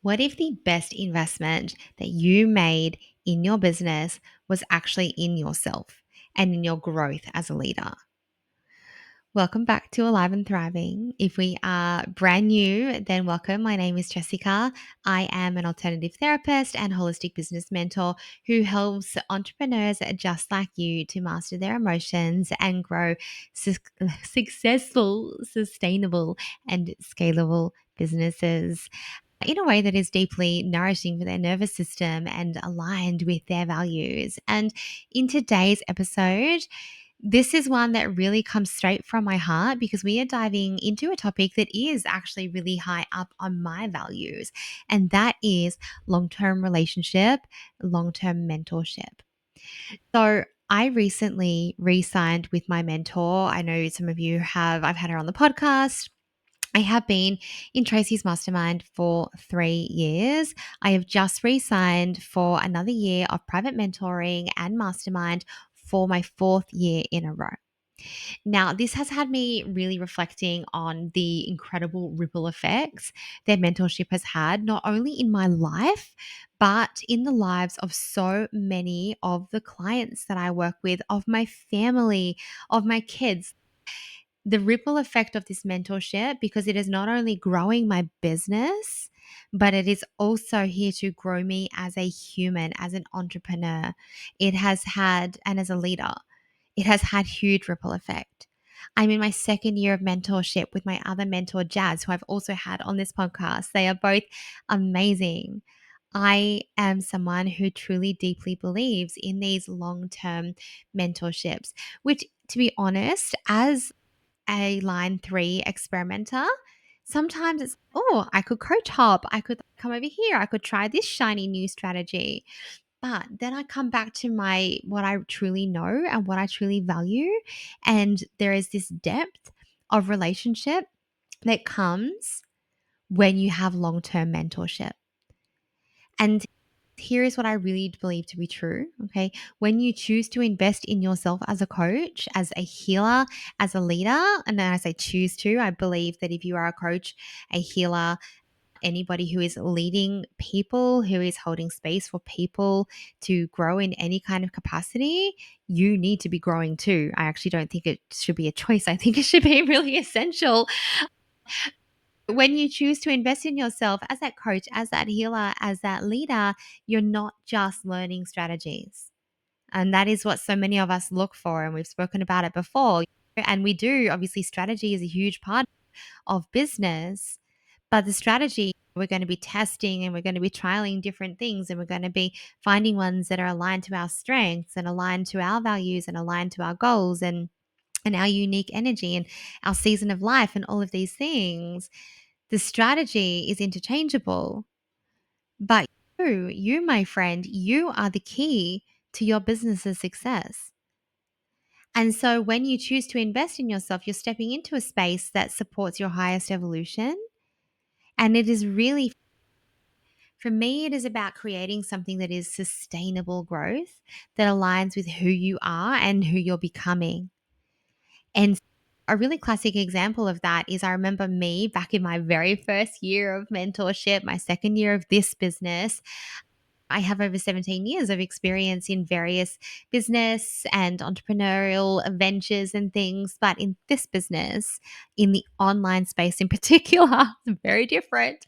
What if the best investment that you made in your business was actually in yourself and in your growth as a leader? Welcome back to Alive and Thriving. If we are brand new, then welcome. My name is Jessica. I am an alternative therapist and holistic business mentor who helps entrepreneurs just like you to master their emotions and grow successful, sustainable, and scalable businesses in a way that is deeply nourishing for their nervous system and aligned with their values. And in today's episode, this is one that really comes straight from my heart because we are diving into a topic that is actually really high up on my values, and that is long term relationship, long term mentorship. So, I recently re signed with my mentor. I know some of you have, I've had her on the podcast. I have been in Tracy's mastermind for 3 years. I have just re signed for another year of private mentoring and mastermind for my fourth year in a row. Now, this has had me really reflecting on the incredible ripple effects that mentorship has had, not only in my life, but in the lives of so many of the clients that I work with, of my family, of my kids. The ripple effect of this mentorship, because it is not only growing my business, but it is also here to grow me as a human, as an entrepreneur. It has had, and as a leader, it has had huge ripple effect. I'm in my second year of mentorship with my other mentor, Jazz, who I've also had on this podcast. They are both amazing. I am someone who truly deeply believes in these long term mentorships, which, to be honest, as a line three experimenter, sometimes it's, oh, I could coach hop. I could come over here. I could try this shiny new strategy. But then I come back to my what I truly know and what I truly value. And there is this depth of relationship that comes when you have long term mentorship. And here is what I really believe to be true. Okay. When you choose to invest in yourself as a coach, as a healer, as a leader, and then I say choose to, I believe that if you are a coach, a healer, anybody who is leading people, who is holding space for people to grow in any kind of capacity, you need to be growing too. I actually don't think it should be a choice. I think it should be really essential. When you choose to invest in yourself as that coach, as that healer, as that leader, you're not just learning strategies. And that is what so many of us look for. And we've spoken about it before. And we do, obviously, strategy is a huge part of business, but the strategy, we're going to be testing and we're going to be trialing different things and we're going to be finding ones that are aligned to our strengths and aligned to our values and aligned to our goals and our unique energy and our season of life and all of these things. The strategy is interchangeable, but you, my friend, you are the key to your business's success. And so when you choose to invest in yourself, you're stepping into a space that supports your highest evolution. And it is really, for me, it is about creating something that is sustainable growth that aligns with who you are and who you're becoming. And a really classic example of that is I remember me back in my very first year of mentorship, my second year of this business. I have over 17 years of experience in various business and entrepreneurial ventures and things. But in this business, in the online space in particular, it's very different.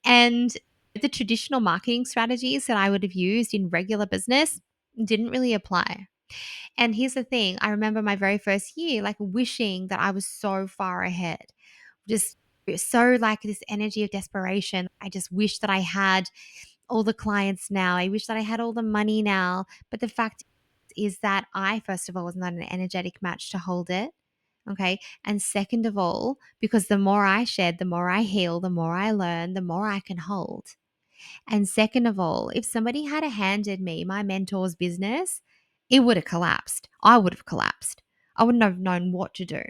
And the traditional marketing strategies that I would have used in regular business didn't really apply. And here's the thing, I remember my very first year, like wishing that I was so far ahead, just so like this energy of desperation. I just wish that I had all the clients now. I wish that I had all the money now. But the fact is that I, first of all, was not an energetic match to hold it. Okay. And second of all, because the more I shed, the more I heal, the more I learn, the more I can hold. And second of all, if somebody had handed me my mentor's business, it would have collapsed. I would have collapsed. I wouldn't have known what to do.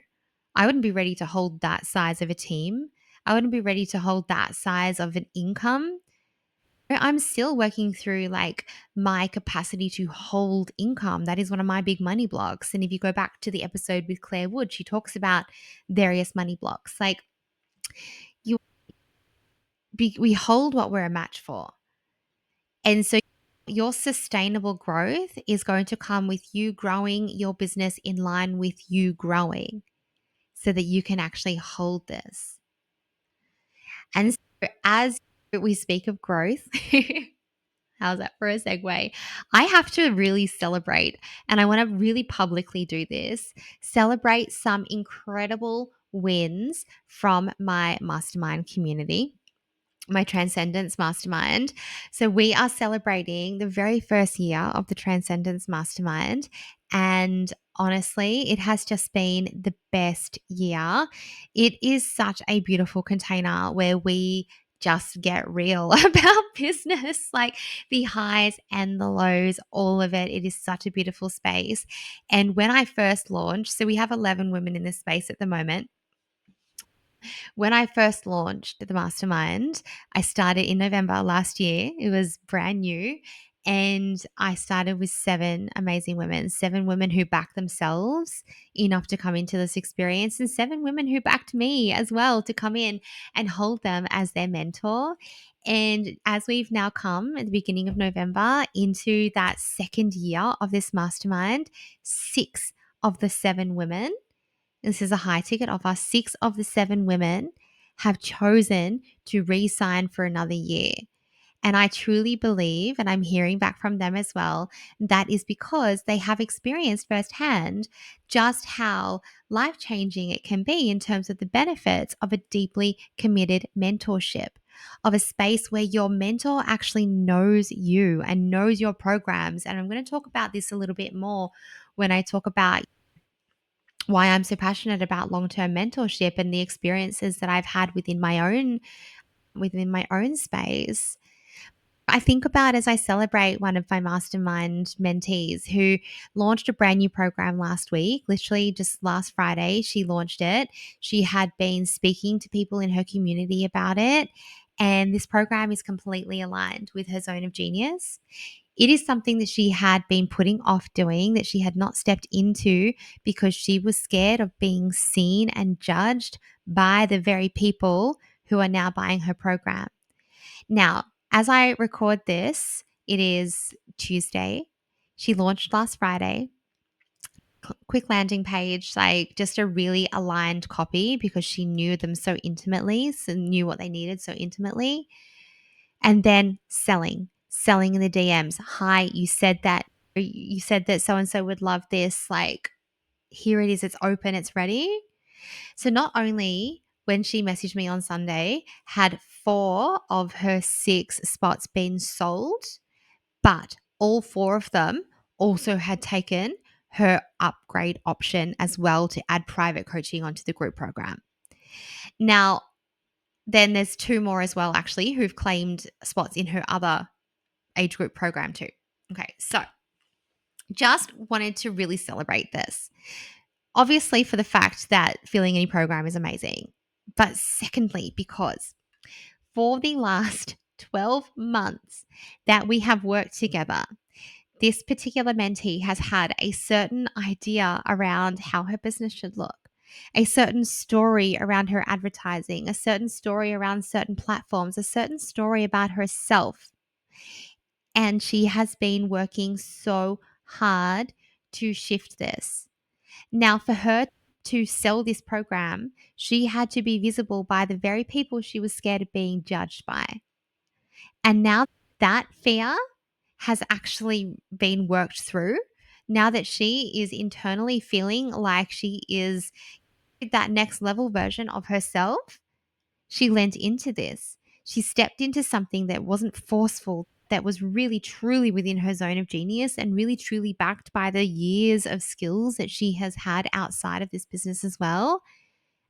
I wouldn't be ready to hold that size of a team. I wouldn't be ready to hold that size of an income. I'm still working through like my capacity to hold income. That is one of my big money blocks. And if you go back to the episode with Claire Wood, she talks about various money blocks. Like you we hold what we're a match for. And so your sustainable growth is going to come with you growing your business in line with you growing so that you can actually hold this. And so as we speak of growth, how's that for a segue? I have to really celebrate, and I want to really publicly do this, celebrate some incredible wins from my mastermind community, my Transcendence Mastermind. So we are celebrating the very first year of the Transcendence Mastermind. And honestly, it has just been the best year. It is such a beautiful container where we just get real about business, like the highs and the lows, all of it. It is such a beautiful space. And when I first launched, so we have 11 women in this space at the moment. When I first launched the mastermind, I started in November last year. It was brand new. And I started with 7 amazing women, 7 women who backed themselves enough to come into this experience, and 7 women who backed me as well to come in and hold them as their mentor. And as we've now come at the beginning of November into that second year of this mastermind, 6 of the 7 women, this is a high ticket offer, 6 of the 7 women have chosen to re sign for another year. And I truly believe, and I'm hearing back from them as well, that is because they have experienced firsthand just how life changing it can be in terms of the benefits of a deeply committed mentorship, of a space where your mentor actually knows you and knows your programs. And I'm going to talk about this a little bit more when I talk about why I'm so passionate about long-term mentorship and the experiences that I've had within my own space. I think about as I celebrate one of my mastermind mentees who launched a brand new program last week, literally just last Friday, she launched it. She had been speaking to people in her community about it. And this program is completely aligned with her zone of genius. It is something that she had been putting off doing, that she had not stepped into because she was scared of being seen and judged by the very people who are now buying her program. Now, as I record this, it is Tuesday. She launched last Friday. Quick landing page, like just a really aligned copy because she knew them so intimately, so knew what they needed so intimately. And then selling in the DMs. Hi, you said that so and so would love this. Like, here it is, it's open, it's ready. So not only when she messaged me on Sunday had 4 of her 6 spots been sold, but all 4 of them also had taken her upgrade option as well to add private coaching onto the group program. Now, then there's 2 more as well, actually, who've claimed spots in her other age group program too. Okay, so just wanted to really celebrate this. Obviously, for the fact that filling any program is amazing, but secondly, because for the last 12 months that we have worked together, this particular mentee has had a certain idea around how her business should look, a certain story around her advertising, a certain story around certain platforms, a certain story about herself. And she has been working so hard to shift this. Now, for her to sell this program, she had to be visible by the very people she was scared of being judged by. And now that fear has actually been worked through. Now that she is internally feeling like she is that next level version of herself, she lent into this. She stepped into something that wasn't forceful, that was really truly within her zone of genius and really truly backed by the years of skills that she has had outside of this business as well.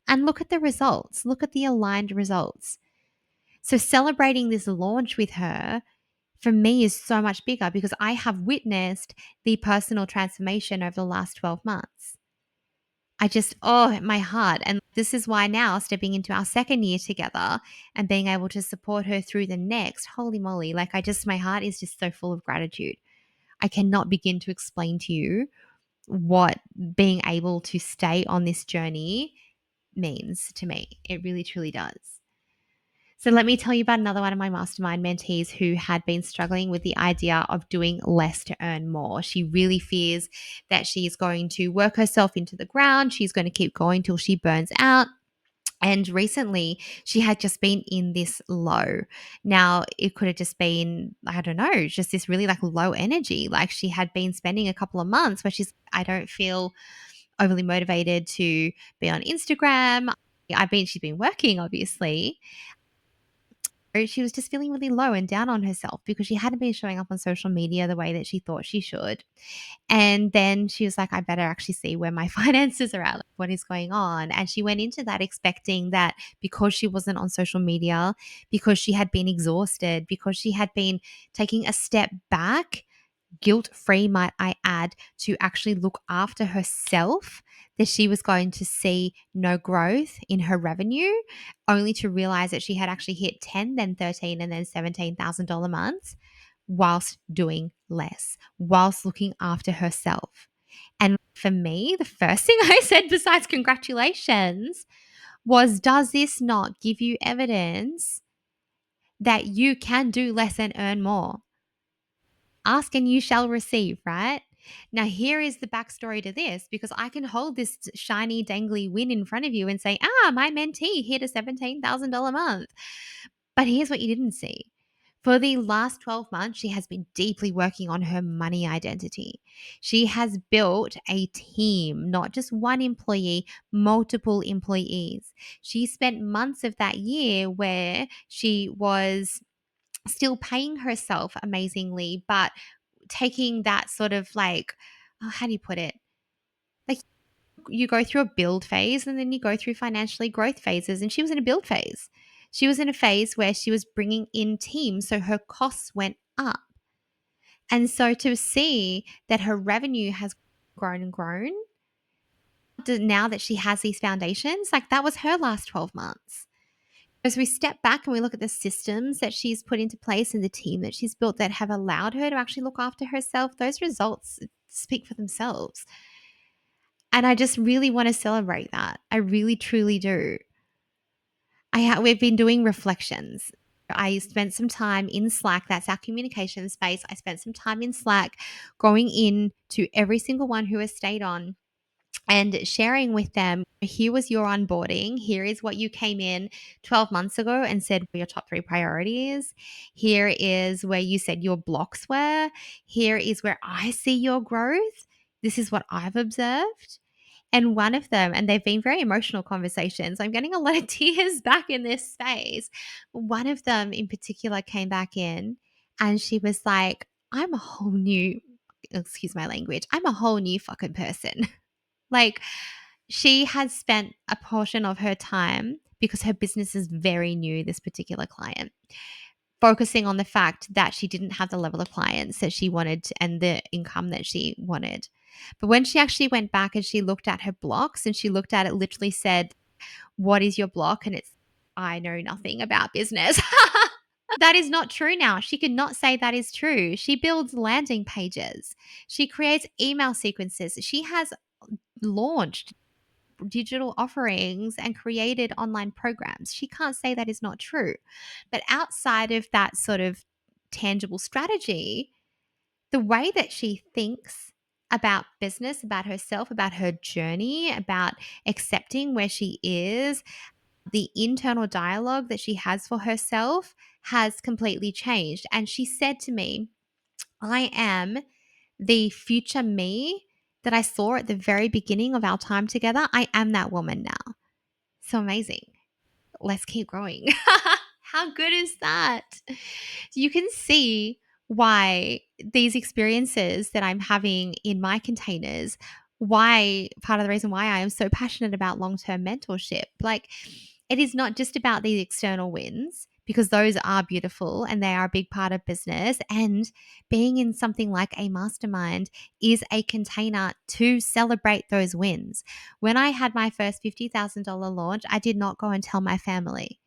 And look at the results, look at the aligned results. So, celebrating this launch with her for me is so much bigger because I have witnessed the personal transformation over the last 12 months. I just, oh, my heart. And this is why now, stepping into our second year together and being able to support her through the next, holy moly, like my heart is just so full of gratitude. I cannot begin to explain to you what being able to stay on this journey means to me. It really, truly does. So let me tell you about another one of my mastermind mentees who had been struggling with the idea of doing less to earn more. She really fears that she is going to work herself into the ground. She's going to keep going till she burns out. And recently, she had just been in this low. Now, it could have just been, I don't know, just this really like low energy. Like she had been spending a couple of months where I don't feel overly motivated to be on Instagram. She's been working, obviously. She was just feeling really low and down on herself because she hadn't been showing up on social media the way that she thought she should. And then she was like, I better actually see where my finances are at, like what is going on. And she went into that expecting that because she wasn't on social media, because she had been exhausted, because she had been taking a step back, guilt free, might I add, to actually look after herself, that she was going to see no growth in her revenue, only to realize that she had actually hit 10, then 13, and then $17,000 months whilst doing less, whilst looking after herself. And for me, the first thing I said besides congratulations was, does this not give you evidence that you can do less and earn more? Ask and you shall receive, right? Now, here is the backstory to this, because I can hold this shiny, dangly win in front of you and say, my mentee hit a $17,000 month. But here's what you didn't see. For the last 12 months, she has been deeply working on her money identity. She has built a team, not just one employee, multiple employees. She spent months of that year where she was still paying herself amazingly, but taking that sort of like, how do you put it? Like you go through a build phase and then you go through financially growth phases. And she was in a build phase. She was in a phase where she was bringing in teams. So her costs went up. And so to see that her revenue has grown and grown now that she has these foundations, like that was her last 12 months. As we step back and we look at the systems that she's put into place and the team that she's built that have allowed her to actually look after herself, those results speak for themselves. And I just really want to celebrate that. I really, truly do. We've been doing reflections. I spent some time in Slack. That's our communication space. I spent some time in Slack going in to every single one who has stayed on and sharing with them, here was your onboarding. Here is what you came in 12 months ago and said were your top 3 priorities. Here is where you said your blocks were. Here is where I see your growth. This is what I've observed. And one of them, and they've been very emotional conversations. I'm getting a lot of tears back in this space. One of them in particular came back in and she was like, I'm a whole new, excuse my language, I'm a whole new fucking person. Like, she has spent a portion of her time, because her business is very new, this particular client, focusing on the fact that she didn't have the level of clients that she wanted and the income that she wanted. But when she actually went back and she looked at her blocks and she looked at it, literally said, what is your block? And it's, I know nothing about business. That is not true now. She could not say that is true. She builds landing pages. She creates email sequences. She has launched digital offerings and created online programs. She can't say that is not true. But outside of that sort of tangible strategy, the way that she thinks about business, about herself, about her journey, about accepting where she is, the internal dialogue that she has for herself has completely changed. And she said to me, I am the future me that I saw at the very beginning of our time together. I am that woman now. So amazing. Let's keep growing. How good is that? You can see why these experiences that I'm having in my containers, why part of the reason why I am so passionate about long-term mentorship. Like, it is not just about these external wins, because those are beautiful and they are a big part of business. And being in something like a mastermind is a container to celebrate those wins. When I had my first $50,000 launch, I did not go and tell my family.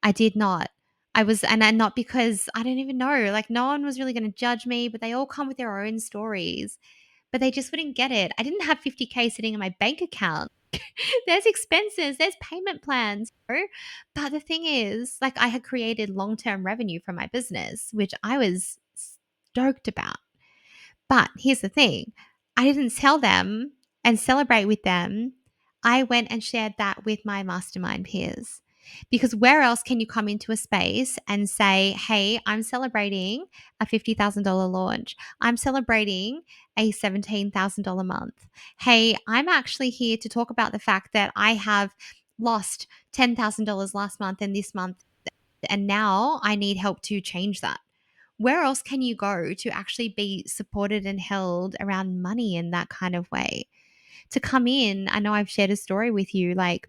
I did not. And not because I don't even know, like no one was really going to judge me, but they all come with their own stories, but they just wouldn't get it. I didn't have 50K sitting in my bank account. There's expenses, there's payment plans, but the thing is, like, I had created long-term revenue from my business, which I was stoked about. But here's the thing, I didn't tell them and celebrate with them. I went and shared that with my mastermind peers. Because where else can you come into a space and say, hey, I'm celebrating a $50,000 launch? I'm celebrating a $17,000 month. Hey, I'm actually here to talk about the fact that I have lost $10,000 last month and this month, and now I need help to change that. Where else can you go to actually be supported and held around money in that kind of way? To come in, I know I've shared a story with you, like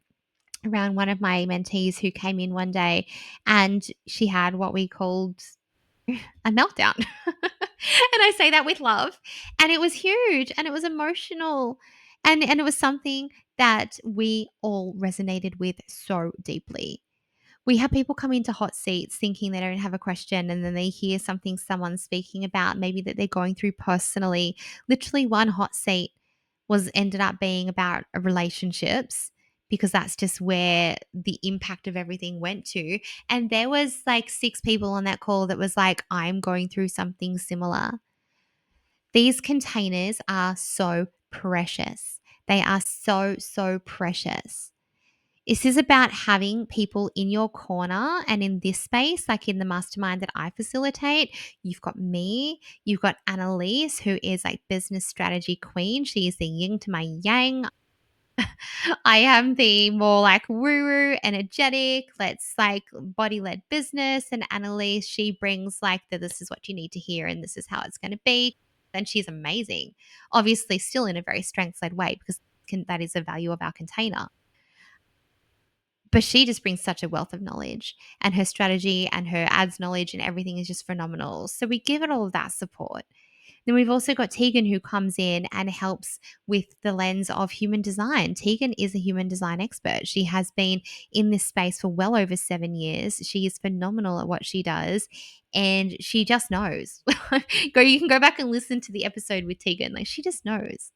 around one of my mentees who came in one day and she had what we called a meltdown. And I say that with love. And it was huge and it was emotional. And it was something that we all resonated with so deeply. We have people come into hot seats thinking they don't have a question, and then they hear something someone's speaking about, maybe that they're going through personally. Literally, one hot seat was ended up being about relationships, because that's just where the impact of everything went to. And there was like 6 people on that call that was like, I'm going through something similar. These containers are so precious. They are so, so precious. This is about having people in your corner, and in this space, like in the mastermind that I facilitate, you've got me, you've got Annalise, who is like business strategy queen. She is the yin to my yang. I am the more like woo-woo, energetic, let's like body-led business. And Annalise, she brings like the this is what you need to hear and this is how it's going to be. And she's amazing. Obviously, still in a very strengths-led way, because that is the value of our container. But she just brings such a wealth of knowledge, and her strategy and her ads knowledge and everything is just phenomenal. So we give it all of that support. Then we've also got Tegan, who comes in and helps with the lens of human design. Tegan is a human design expert. She has been in this space for well over 7 years. She is phenomenal at what she does, and she just knows. You can go back and listen to the episode with Tegan. Like, she just knows.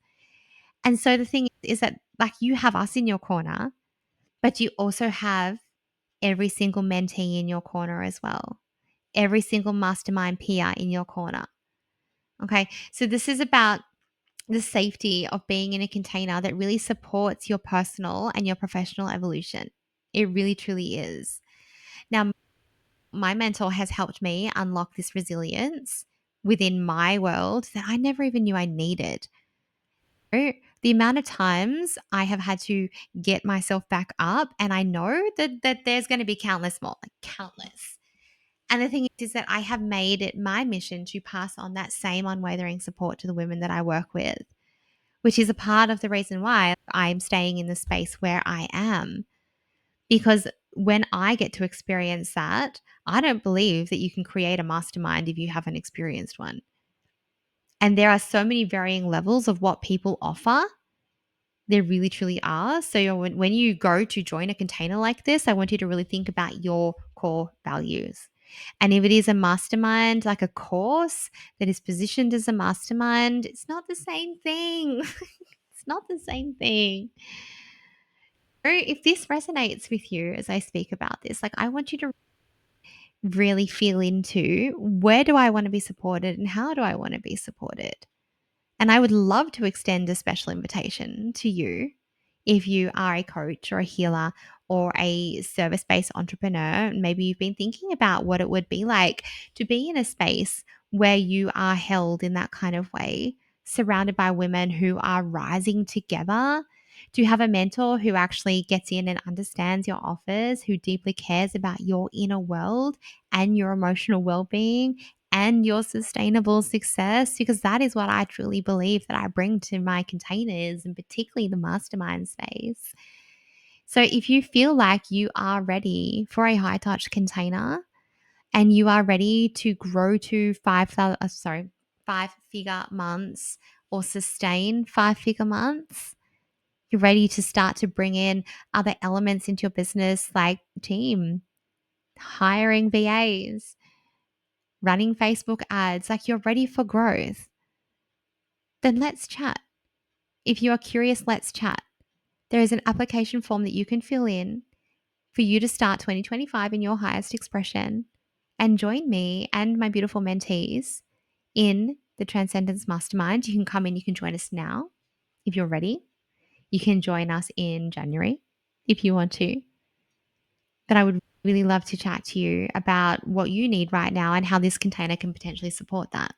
And so the thing is that, like, you have us in your corner, but you also have every single mentee in your corner as well. Every single mastermind peer in your corner. Okay. So this is about the safety of being in a container that really supports your personal and your professional evolution. It really, truly is. Now, my mentor has helped me unlock this resilience within my world that I never even knew I needed. The amount of times I have had to get myself back up, and I know that there's going to be countless more, like countless. And the thing is that I have made it my mission to pass on that same unwavering support to the women that I work with, which is a part of the reason why I'm staying in the space where I am. Because when I get to experience that, I don't believe that you can create a mastermind if you haven't experienced one. And there are so many varying levels of what people offer. There really truly are. So when you go to join a container like this, I want you to really think about your core values. And if it is a mastermind, like a course that is positioned as a mastermind, it's not the same thing. It's not the same thing. Or if this resonates with you as I speak about this, like, I want you to really feel into, where do I want to be supported and how do I want to be supported? And I would love to extend a special invitation to you if you are a coach or a healer or a service based entrepreneur. Maybe you've been thinking about what it would be like to be in a space where you are held in that kind of way, surrounded by women who are rising together. Do you have a mentor who actually gets in and understands your offers, who deeply cares about your inner world and your emotional well being and your sustainable success? Because that is what I truly believe that I bring to my containers, and particularly the mastermind space. So if you feel like you are ready for a high touch container and you are ready to grow to 5-figure months, or sustain 5-figure months, you're ready to start to bring in other elements into your business, like team, hiring VAs, running Facebook ads, like you're ready for growth, then let's chat. If you are curious, let's chat. There is an application form that you can fill in for you to start 2025 in your highest expression and join me and my beautiful mentees in the Transcendence Mastermind. You can come in, you can join us now if you're ready. You can join us in January if you want to. But I would really love to chat to you about what you need right now and how this container can potentially support that.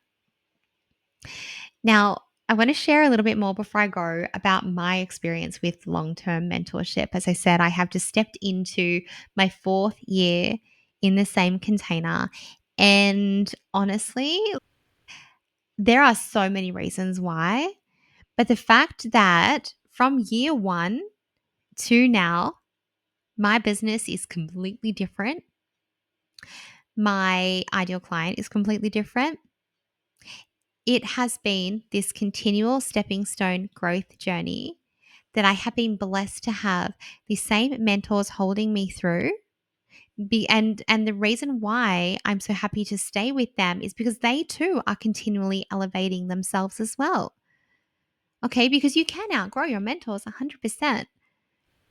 Now, I want to share a little bit more before I go about my experience with long term mentorship. As I said, I have just stepped into my 4th year in the same container. And honestly, there are so many reasons why. But the fact that from year 1 to now, my business is completely different. My ideal client is completely different. It has been this continual stepping stone growth journey that I have been blessed to have the same mentors holding me through. And the reason why I'm so happy to stay with them is because they too are continually elevating themselves as well. Okay, because you can outgrow your mentors 100%.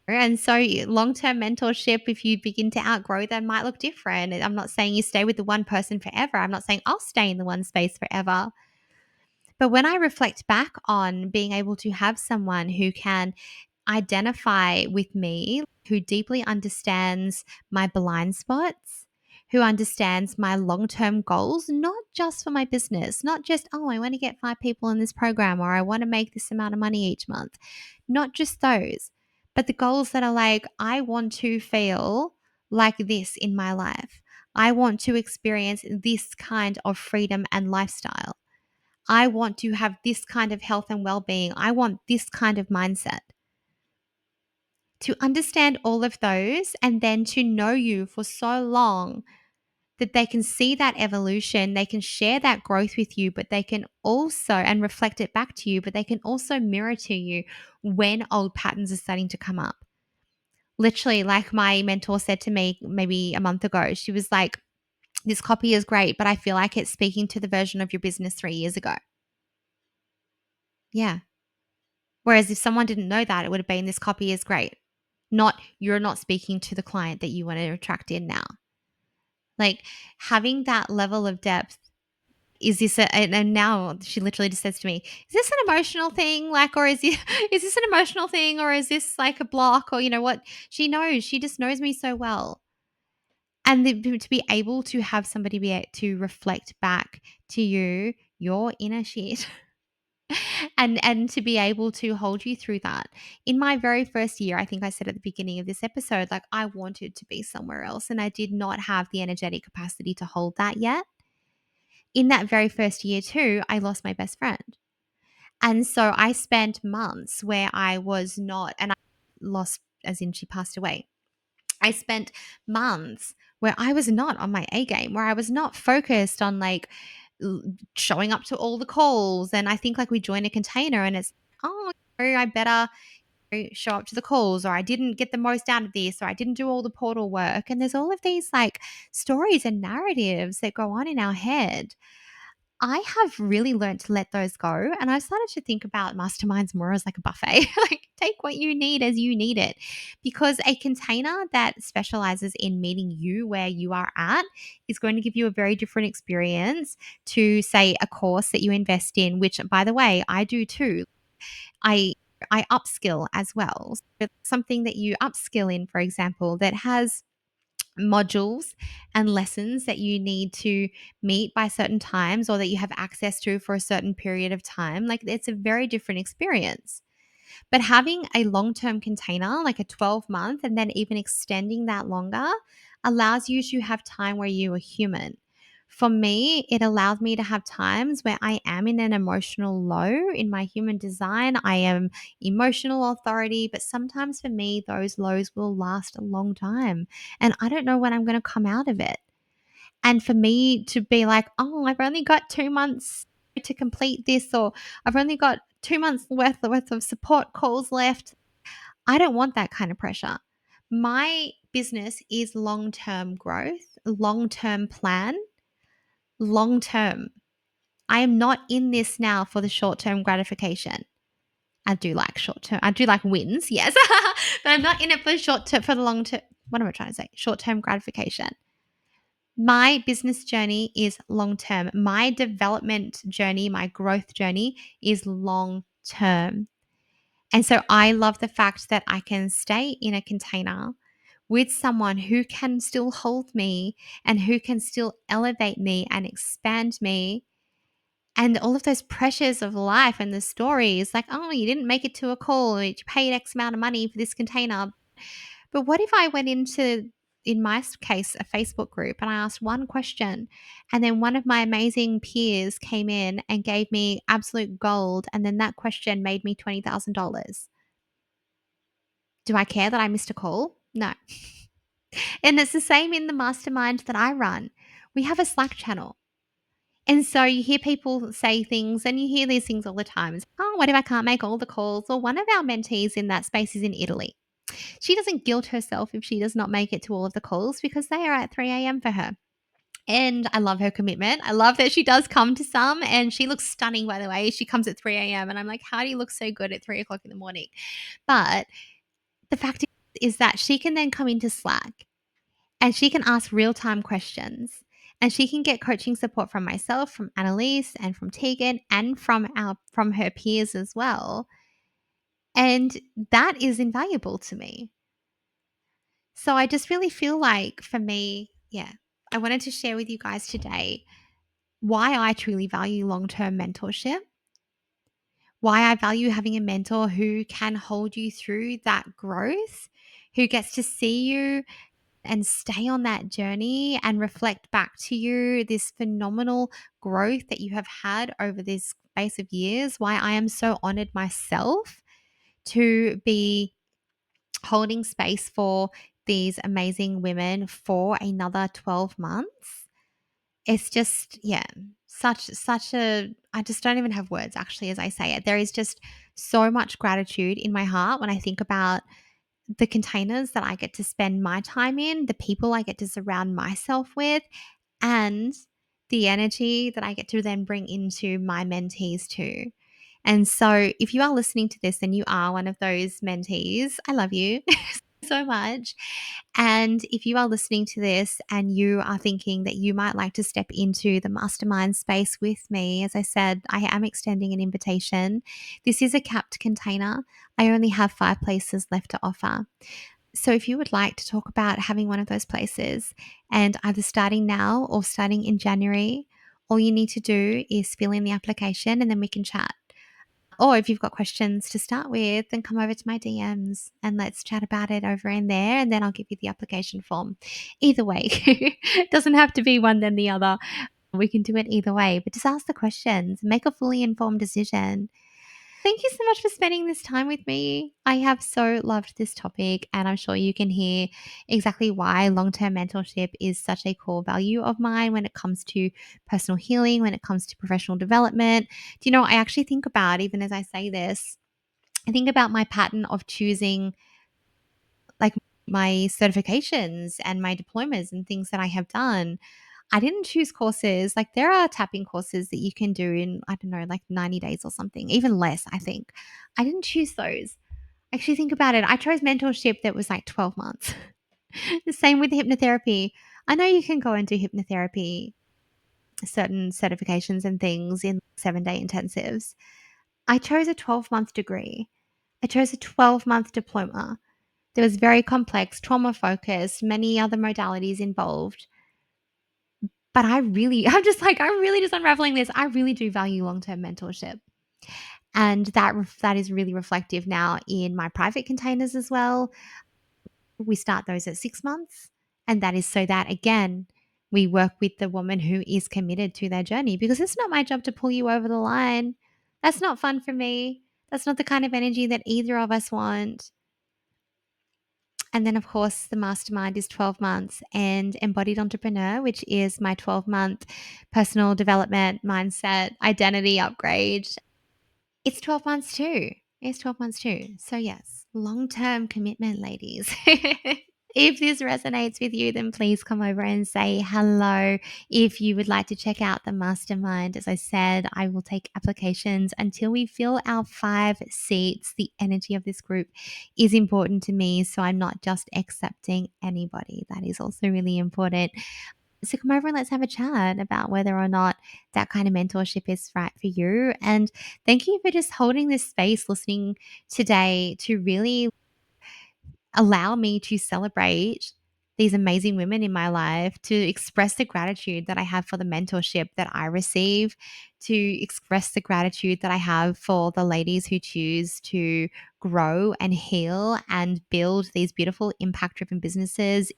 And so long term mentorship, if you begin to outgrow them, might look different. I'm not saying you stay with the one person forever. I'm not saying I'll stay in the one space forever. But when I reflect back on being able to have someone who can identify with me, who deeply understands my blind spots, who understands my long term goals, not just for my business, not just, oh, I want to get 5 people in this program or I want to make this amount of money each month, not just those, but the goals that are like, I want to feel like this in my life. I want to experience this kind of freedom and lifestyle. I want to have this kind of health and well being. I want this kind of mindset. To understand all of those and then to know you for so long that they can see that evolution, they can share that growth with you, but they can also, and reflect it back to you, but they can also mirror to you when old patterns are starting to come up. Literally, like my mentor said to me maybe a month ago, she was like, this copy is great, but I feel like it's speaking to the version of your business 3 years ago. Yeah. Whereas if someone didn't know that, it would have been this copy is great. Not you're not speaking to the client that you want to attract in now. Like having that level of depth, is this and now she literally just says to me, is this an emotional thing? Like, or is it, is this an emotional thing or is this like a block or you know what? She knows, she just knows me so well. And to be able to have somebody be able to reflect back to you your inner shit and to be able to hold you through that. In my very first year, I think I said at the beginning of this episode, like I wanted to be somewhere else and I did not have the energetic capacity to hold that yet. In that very first year too, I lost my best friend. And so I spent months where I was not, and I lost as in she passed away. I spent months where I was not on my A game, where I was not focused on like showing up to all the calls. And I think like we join a container and it's, oh, I better show up to the calls, or I didn't get the most out of this, or I didn't do all the portal work. And there's all of these like stories and narratives that go on in our head. I have really learned to let those go. And I've started to think about masterminds more as like a buffet. Like take what you need as you need it. Because a container that specializes in meeting you where you are at is going to give you a very different experience to, say, a course that you invest in, which by the way, I do too. I I upskill as well. So something that you upskill in, for example, that has modules and lessons that you need to meet by certain times or that you have access to for a certain period of time, like it's a very different experience. But having a long term container, like a 12-month, and then even extending that longer, allows you to have time where you are human. For me, it allows me to have times where I am in an emotional low in my human design. I am emotional authority, but sometimes for me, those lows will last a long time. And I don't know when I'm going to come out of it. And for me to be like, oh, I've only got 2 months to complete this, or I've only got 2 months worth of support calls left. I don't want that kind of pressure. My business is long term growth, long term plan, long term. I am not in this now for the short term gratification. I do like short term. I do like wins, yes, but I'm not in it for short term, for the long term. What am I trying to say? Short term gratification. My business journey is long term. My development journey, my growth journey is long term. And so I love the fact that I can stay in a container with someone who can still hold me and who can still elevate me and expand me. And all of those pressures of life and the stories, like, oh, you didn't make it to a call, or you paid X amount of money for this container. But what if I went into, in my case, a Facebook group and I asked one question, and then one of my amazing peers came in and gave me absolute gold, and then that question made me $20,000? Do I care that I missed a call? No. And it's the same in the mastermind that I run. We have a Slack channel. And so you hear people say things, and you hear these things all the time. It's, oh, what if I can't make all the calls? Or one of our mentees in that space is in Italy. She doesn't guilt herself if she does not make it to all of the calls because they are at 3 a.m. for her. And I love her commitment. I love that she does come to some, and she looks stunning, by the way. She comes at 3 a.m. And I'm like, how do you look so good at 3 o'clock in the morning? But the fact is that she can then come into Slack and she can ask real time questions, and she can get coaching support from myself, from Annalise, and from Tegan, and from her peers as well. And that is invaluable to me. So I just really feel like, for me, yeah, I wanted to share with you guys today why I truly value long term mentorship, why I value having a mentor who can hold you through that growth, who gets to see you and stay on that journey and reflect back to you this phenomenal growth that you have had over this space of years. Why I am so honored myself to be holding space for these amazing women for another 12 months. It's just, yeah, such a, I just don't even have words actually as I say it. There is just so much gratitude in my heart when I think about the containers that I get to spend my time in, the people I get to surround myself with, and the energy that I get to then bring into my mentees too. And so, if you are listening to this and you are one of those mentees, I love you so much. And if you are listening to this and you are thinking that you might like to step into the mastermind space with me, as I said, I am extending an invitation. This is a capped container. I only have 5 places left to offer. So if you would like to talk about having one of those places, and either starting now or starting in January, all you need to do is fill in the application and then we can chat. Or if you've got questions to start with, then come over to my DMs and let's chat about it over in there. And then I'll give you the application form. Either way, it doesn't have to be one then the other. We can do it either way, but just ask the questions, make a fully informed decision. Thank you so much for spending this time with me. I have so loved this topic, and I'm sure you can hear exactly why long term mentorship is such a core value of mine when it comes to personal healing, when it comes to professional development. Do you know, I actually think about, even as I say this, I think about my pattern of choosing like my certifications and my diplomas and things that I have done. I didn't choose courses. Like, there are tapping courses that you can do in, I don't know, like 90 days or something, even less, I think. I didn't choose those. Actually, think about it. I chose mentorship that was like 12 months. The same with hypnotherapy. I know you can go and do hypnotherapy, certain certifications and things in 7-day intensives. I chose a 12-month degree. I chose a 12-month diploma. There was very complex, trauma focused, many other modalities involved. But I'm just like, I'm really just unraveling this. I really do value long term mentorship. And that is really reflective now in my private containers as well. We start those at 6 months. And that is so that, again, we work with the woman who is committed to their journey, because it's not my job to pull you over the line. That's not fun for me. That's not the kind of energy that either of us want. And then, of course, the mastermind is 12 months, and Embodied Entrepreneur, which is my 12-month personal development mindset identity upgrade. It's 12 months too. It's 12 months too. So, yes, long term commitment, ladies. If this resonates with you, then please come over and say hello. If you would like to check out the mastermind, as I said, I will take applications until we fill our 5 seats. The energy of this group is important to me, so I'm not just accepting anybody. That is also really important. So come over and let's have a chat about whether or not that kind of mentorship is right for you. And thank you for just holding this space, listening today to really allow me to celebrate these amazing women in my life, to express the gratitude that I have for the mentorship that I receive, to express the gratitude that I have for the ladies who choose to grow and heal and build these beautiful impact driven businesses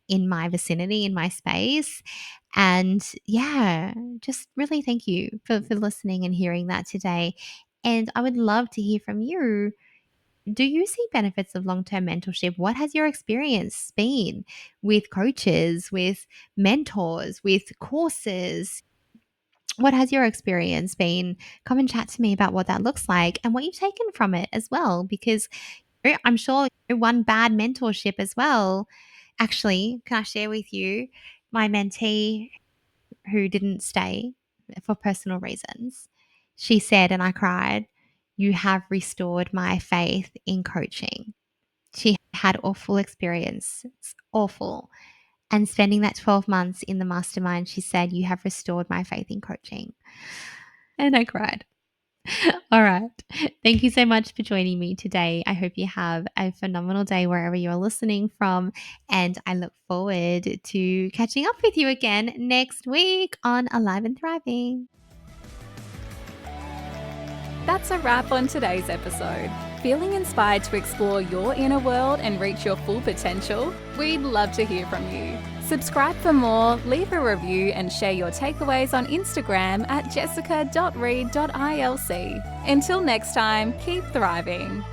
in my vicinity, in my space. And yeah, just really thank you for listening and hearing that today. And I would love to hear from you. Do you see benefits of long term mentorship? What has your experience been with coaches, with mentors, with courses? What has your experience been? Come and chat to me about what that looks like and what you've taken from it as well, because I'm sure one bad mentorship as well. Actually, can I share with you my mentee who didn't stay for personal reasons? She said, and I cried, "You have restored my faith in coaching." She had awful experience. It's awful. And spending that 12 months in the mastermind, she said, "You have restored my faith in coaching." And I cried. All right. Thank you so much for joining me today. I hope you have a phenomenal day wherever you're listening from. And I look forward to catching up with you again next week on Alive and Thriving. That's a wrap on today's episode. Feeling inspired to explore your inner world and reach your full potential? We'd love to hear from you. Subscribe for more, leave a review, and share your takeaways on Instagram at jessica.reed.ilc. Until next time, keep thriving.